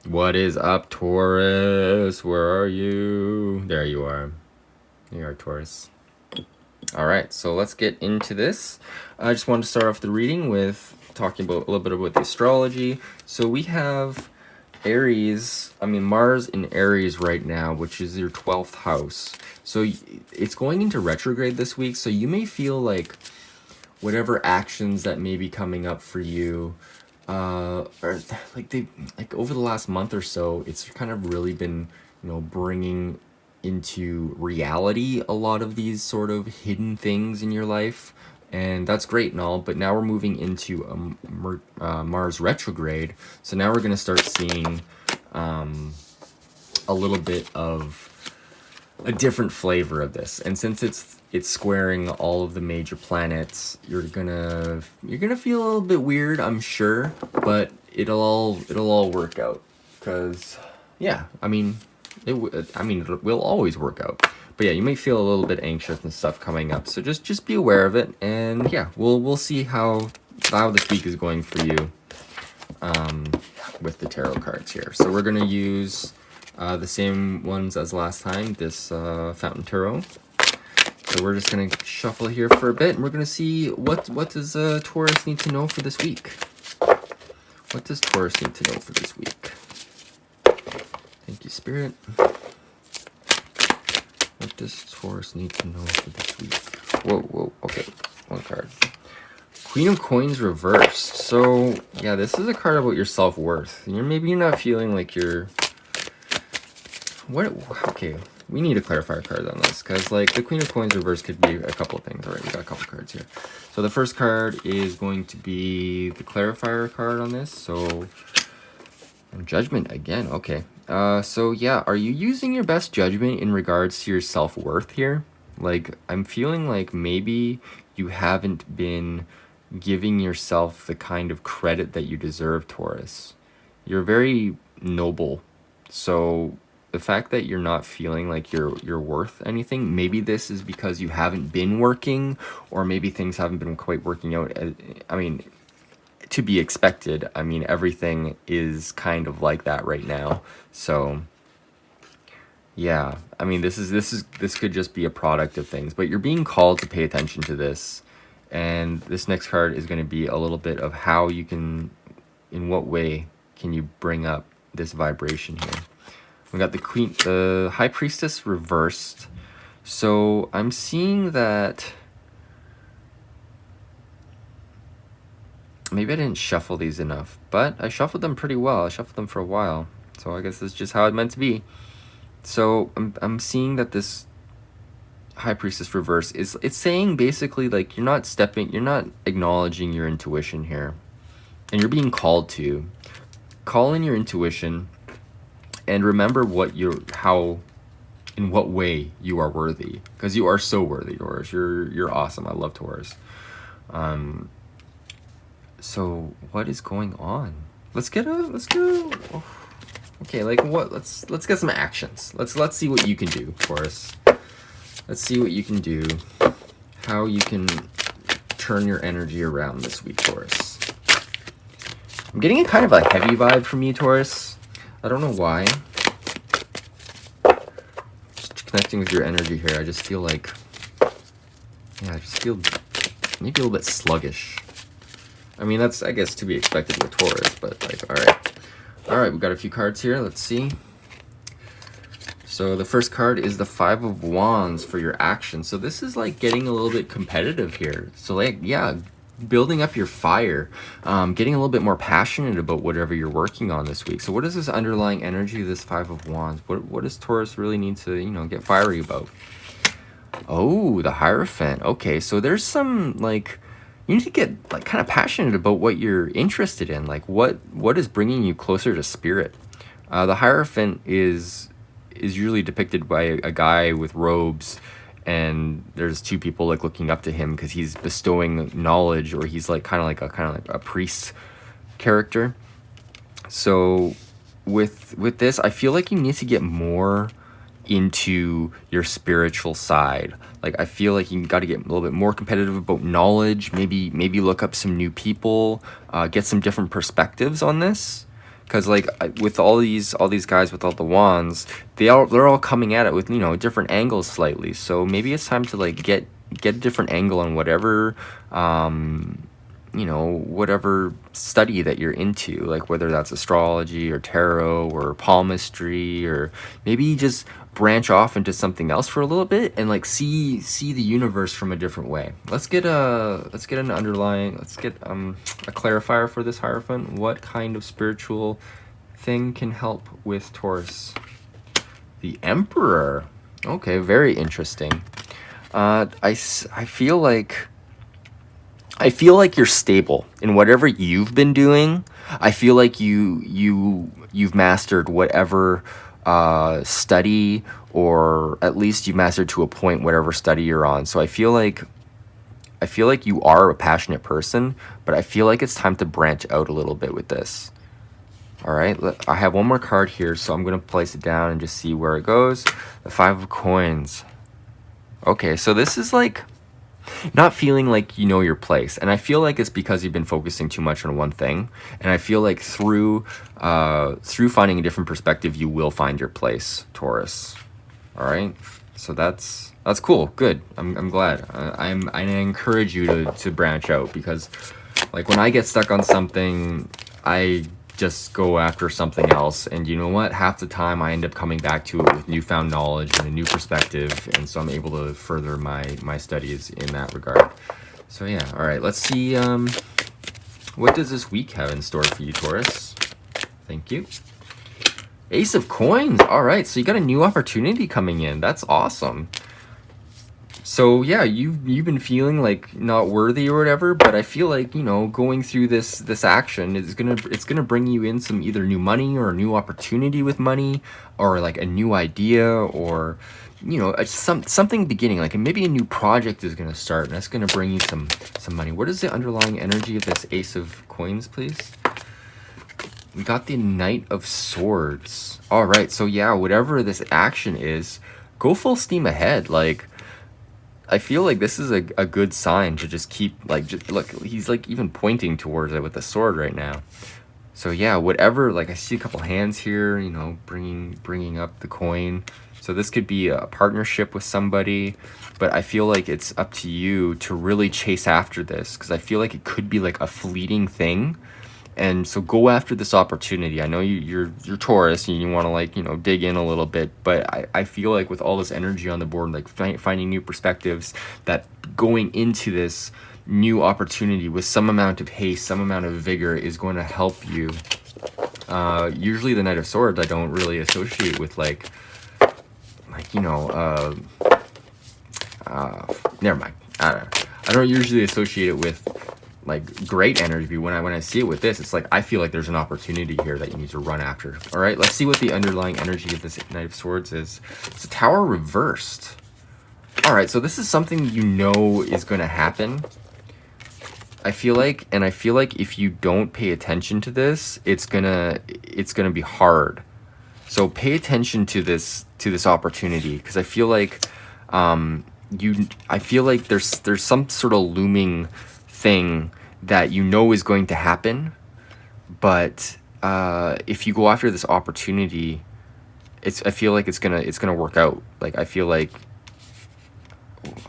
What is up, Taurus? Where are you? There you are. You are, Taurus. All right, so let's get into this. I just wanted to start off the reading with talking about a little bit about the astrology. So we have Mars in Aries right now, which is your 12th house. So it's going into retrograde this week, so you may feel like whatever actions that may be coming up for you, or like over the last month or so, it's kind of really been, bringing into reality a lot of these sort of hidden things in your life, and that's great and all. But now we're moving into a Mars retrograde, so now we're going to start seeing a little bit of a different flavor of this. And since it's squaring all of the major planets, you're gonna feel a little bit weird, I'm sure, but it'll all work out. Cause yeah, it will always work out. But yeah, you may feel a little bit anxious and stuff coming up. So just be aware of it, and yeah, we'll see how this week is going for you with the tarot cards here. So we're gonna use the same ones as last time, this Fountain Tarot. So we're just gonna shuffle here for a bit, and we're gonna see what does Taurus need to know for this week. What does Taurus need to know for this week? Thank you, Spirit. What does Taurus need to know for this week? Whoa, okay, one card. Queen of Coins reversed. So yeah, this is a card about your self-worth. Maybe you're not feeling like you're... Okay, we need a clarifier card on this, because like the Queen of Coins reverse could be a couple of things. All right, we got a couple cards here. So the first card is going to be the clarifier card on this. So Judgment again. Okay. So yeah, are you using your best judgment in regards to your self-worth here? Like, I'm feeling like maybe you haven't been giving yourself the kind of credit that you deserve, Taurus. You're very noble. So the fact that you're not feeling like you're worth anything, maybe this is because you haven't been working, or maybe things haven't been quite working out. To be expected. Everything is kind of like that right now. So yeah, this could just be a product of things, but you're being called to pay attention to this. And this next card is going to be a little bit of how you can, in what way can you bring up this vibration here. We got the High Priestess reversed. So I'm seeing that maybe I didn't shuffle these enough, but I shuffled them pretty well. I shuffled them for a while. So I guess it's just how it meant to be. So I'm seeing that this High Priestess reverse it's saying basically like you're not acknowledging your intuition here. And you're being called to. Call in your intuition and remember in what way you are worthy. Because you are so worthy, Taurus. You're awesome. I love Taurus. So what is going on? Let's go. Oh, okay, like what? Let's get some actions. Let's see what you can do, Taurus. Let's see what you can do. How you can turn your energy around this week, Taurus. I'm getting a kind of a heavy vibe from you, Taurus. I don't know why. Just connecting with your energy here, I just feel like, yeah, I just feel maybe a little bit sluggish. That's, I guess, to be expected with Taurus, but like, all right, we got a few cards here. Let's see. So the first card is the Five of Wands for your action. So this is like getting a little bit competitive here. So like, yeah, building up your fire, getting a little bit more passionate about whatever you're working on this week. So what is this underlying energy of this Five of Wands? What does Taurus really need to, get fiery about? Oh, the Hierophant. Okay, so there's some like, you need to get like kind of passionate about what you're interested in. Like what is bringing you closer to spirit. The Hierophant is usually depicted by a guy with robes, and there's two people like looking up to him because he's bestowing knowledge, or he's like kind of like a priest character. So with this, I feel like you need to get more into your spiritual side. Like I feel like you got to get a little bit more competitive about knowledge, maybe look up some new people, get some different perspectives on this, Because like with all these guys with all the wands, they're all coming at it with, you know, different angles slightly. So maybe it's time to like get a different angle on whatever you know, whatever study that you're into, like whether that's astrology or tarot or palmistry, or maybe just branch off into something else for a little bit and like see the universe from a different way. Let's get a let's get a clarifier for this Hierophant. What kind of spiritual thing can help with Taurus? The Emperor. Okay, very interesting. I feel like you're stable in whatever you've been doing. I feel like you've mastered whatever study, or at least you've mastered to a point whatever study you're on. So I feel like you are a passionate person, but I feel like it's time to branch out a little bit with this. All right, I have one more card here, so I'm going to place it down and just see where it goes. The 5 of Coins. Okay, so this is like not feeling like you know your place, and I feel like it's because you've been focusing too much on one thing, and I feel like through finding a different perspective, you will find your place, Taurus. All right, so that's cool. Good. I'm glad. I encourage you to branch out, because like when I get stuck on something, I just go after something else, and you know what, half the time I end up coming back to it with newfound knowledge and a new perspective, and so I'm able to further my studies in that regard. So yeah, all right, let's see what does this week have in store for you, Taurus. Thank you. Ace of Coins. All right, so you got a new opportunity coming in. That's awesome. So yeah, you've been feeling like not worthy or whatever, but I feel like, you know, going through this action is it's gonna bring you in some either new money or a new opportunity with money, or like a new idea, or you know, something beginning, like maybe a new project is gonna start, and that's gonna bring you some money. What is the underlying energy of this Ace of Coins, please? We got the Knight of Swords. All right, so yeah, whatever this action is, go full steam ahead. Like, I feel like this is a good sign to just keep, like, just look, he's like even pointing towards it with the sword right now. So yeah, whatever, like I see a couple hands here, you know, bringing up the coin. So this could be a partnership with somebody, but I feel like it's up to you to really chase after this, because I feel like it could be like a fleeting thing. And so go after this opportunity. I know you're Taurus and you want to, like, you know, dig in a little bit, but I feel like with all this energy on the board, like finding new perspectives, that going into this new opportunity with some amount of haste, some amount of vigor is going to help you. Usually the Knight of Swords I don't really associate with like you know, never mind. I don't usually associate it with like great energy. When I see it with this, it's like I feel like there's an opportunity here that you need to run after. All right, let's see what the underlying energy of this Knight of Swords is. It's a Tower reversed. All right, so this is something you know is going to happen. I feel like if you don't pay attention to this, it's gonna be hard. So pay attention to this opportunity, because I feel like there's some sort of looming thing that you know is going to happen, but if you go after this opportunity, I feel like it's gonna work out. Like, I feel like,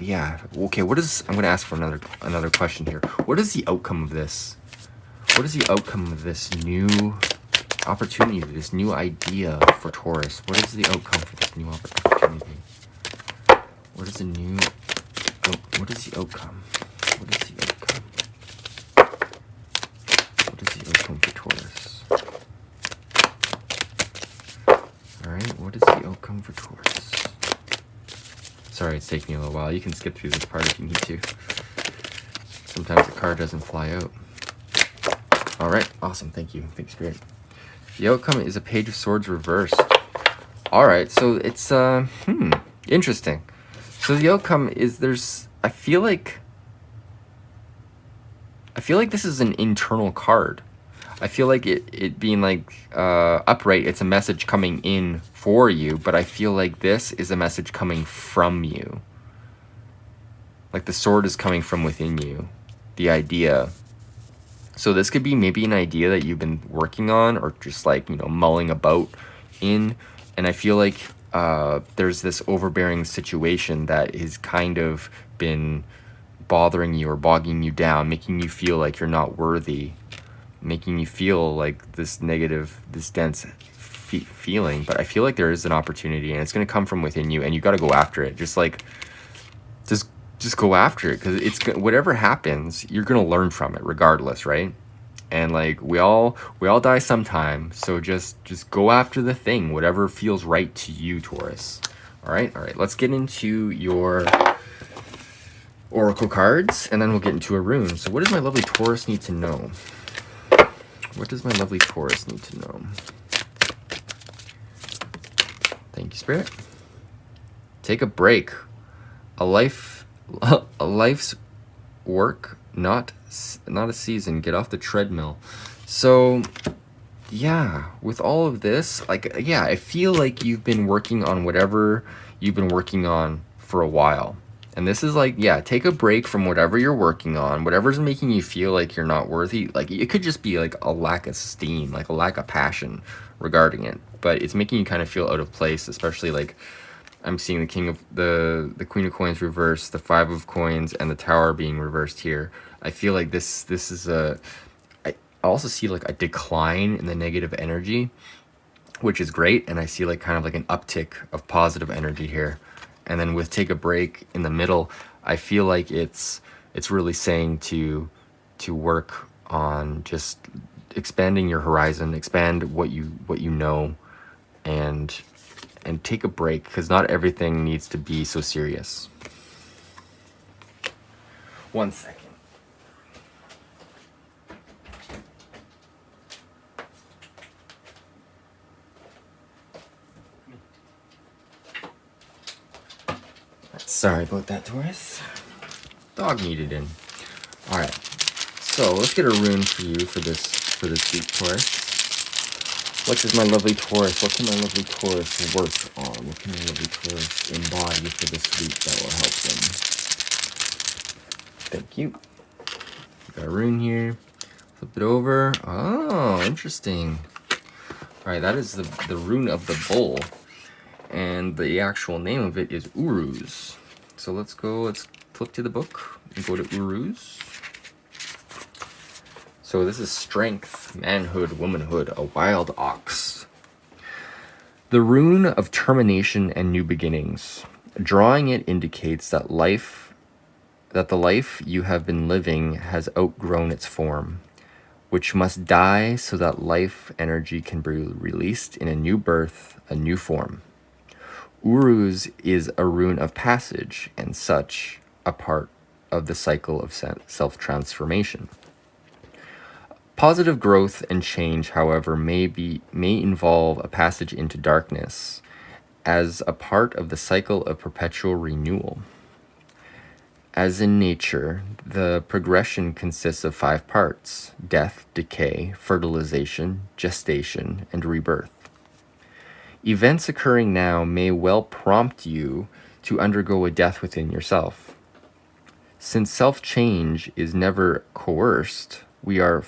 yeah, okay, I'm gonna ask for another question here. What is the outcome of this? What is the outcome of this new opportunity, this new idea for Taurus? What is the outcome for this new opportunity? What is the outcome? What is the outcome? What is the outcome for Taurus? Alright, what is the outcome for Taurus? Sorry, it's taking me a little while. You can skip through this part if you need to. Sometimes the card doesn't fly out. Alright, awesome. Thank you. Thanks, Spirit. The outcome is a Page of Swords reversed. Alright, so it's, interesting. So the outcome is I feel like this is an internal card. I feel like it being like upright, it's a message coming in for you, but I feel like this is a message coming from you. Like the sword is coming from within you, the idea. So this could be maybe an idea that you've been working on or just like, you know, mulling about in. And I feel like there's this overbearing situation that has kind of been bothering you or bogging you down, making you feel like you're not worthy, making you feel like this negative, this dense feeling. But I feel like there is an opportunity and it's going to come from within you and you got to go after it. Just go after it, because it's whatever happens, you're gonna learn from it regardless, right? And like we all die sometime, so just go after the thing, whatever feels right to you, Taurus. All right, let's get into your oracle cards and then we'll get into a rune. So what does my lovely Taurus need to know? What does my lovely Taurus need to know? Thank you, Spirit. Take a break. A life's work, not a season. Get off the treadmill. So yeah, with all of this, like, yeah, I feel like you've been working on whatever you've been working on for a while. And this is like, yeah, take a break from whatever you're working on, whatever's making you feel like you're not worthy. Like, it could just be like a lack of steam, like a lack of passion regarding it, but it's making you kind of feel out of place, especially like I'm seeing the Queen of Coins reversed, the Five of Coins, and the Tower being reversed here. I feel like this is I also see like a decline in the negative energy, which is great, and I see like kind of like an uptick of positive energy here. And then with take a break in the middle, I feel like it's really saying to work on just expanding your horizon, expand what you know, and take a break, because not everything needs to be so serious. 1 second. Sorry about that, Taurus. Dog needed in. All right, so let's get a rune for you for this week, Taurus. What does my lovely Taurus, what can my lovely Taurus work on? What can my lovely Taurus embody for this week that will help them? Thank you. Got a rune here. Flip it over. Oh, interesting. All right, that is the rune of the bull. And the actual name of it is Uruz. So let's flip to the book and go to Uruz. So this is strength, manhood, womanhood, a wild ox. The rune of termination and new beginnings. Drawing it indicates that the life you have been living has outgrown its form, which must die so that life energy can be released in a new birth, a new form. Uruz is a rune of passage and such a part of the cycle of self-transformation. Positive growth and change, however, may involve a passage into darkness as a part of the cycle of perpetual renewal. As in nature, the progression consists of 5 parts: death, decay, fertilization, gestation, and rebirth. Events occurring now may well prompt you to undergo a death within yourself. Since self-change is never coerced, we are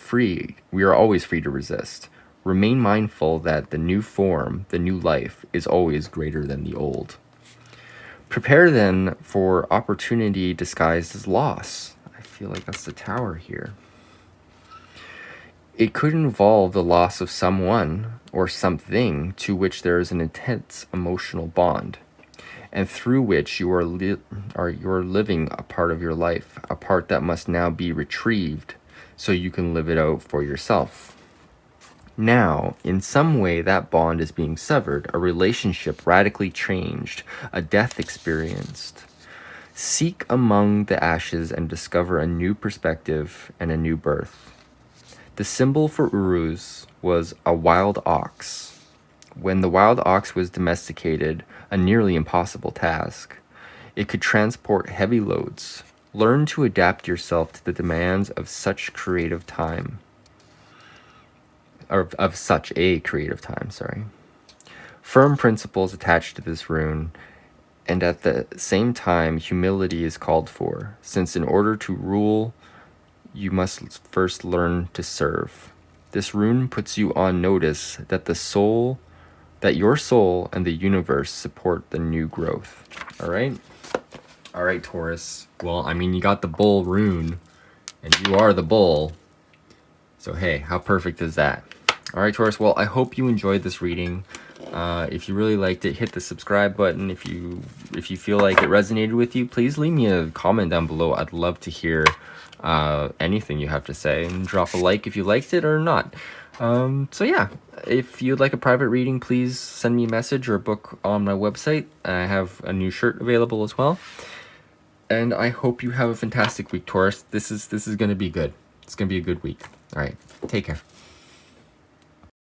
always free to resist. Remain mindful that the new form, the new life, is always greater than the old. Prepare then for opportunity disguised as loss. I feel like that's the Tower here. It could involve the loss of someone or something to which there is an intense emotional bond, and through which you are living a part of your life, a part that must now be retrieved so you can live it out for yourself. Now, in some way, that bond is being severed, a relationship radically changed, a death experienced. Seek among the ashes and discover a new perspective and a new birth. The symbol for Uruz was a wild ox. When the wild ox was domesticated, a nearly impossible task, it could transport heavy loads. Learn to adapt yourself to the demands of such a creative time. Firm principles attached to this rune, and at the same time, humility is called for, since in order to rule you must first learn to serve. This rune puts you on notice that your soul and the universe support the new growth. All right? All right, Taurus. Well, I mean, you got the bull rune, and you are the bull. So, hey, how perfect is that? All right, Taurus. Well, I hope you enjoyed this reading. If you really liked it, hit the subscribe button. If you feel like it resonated with you, please leave me a comment down below. I'd love to hear anything you have to say, and drop a like if you liked it or not. So yeah, if you'd like a private reading, please send me a message or a book on my website. I have a new shirt available as well. And I hope you have a fantastic week, Taurus. This is going to be good. It's going to be a good week. All right, take care.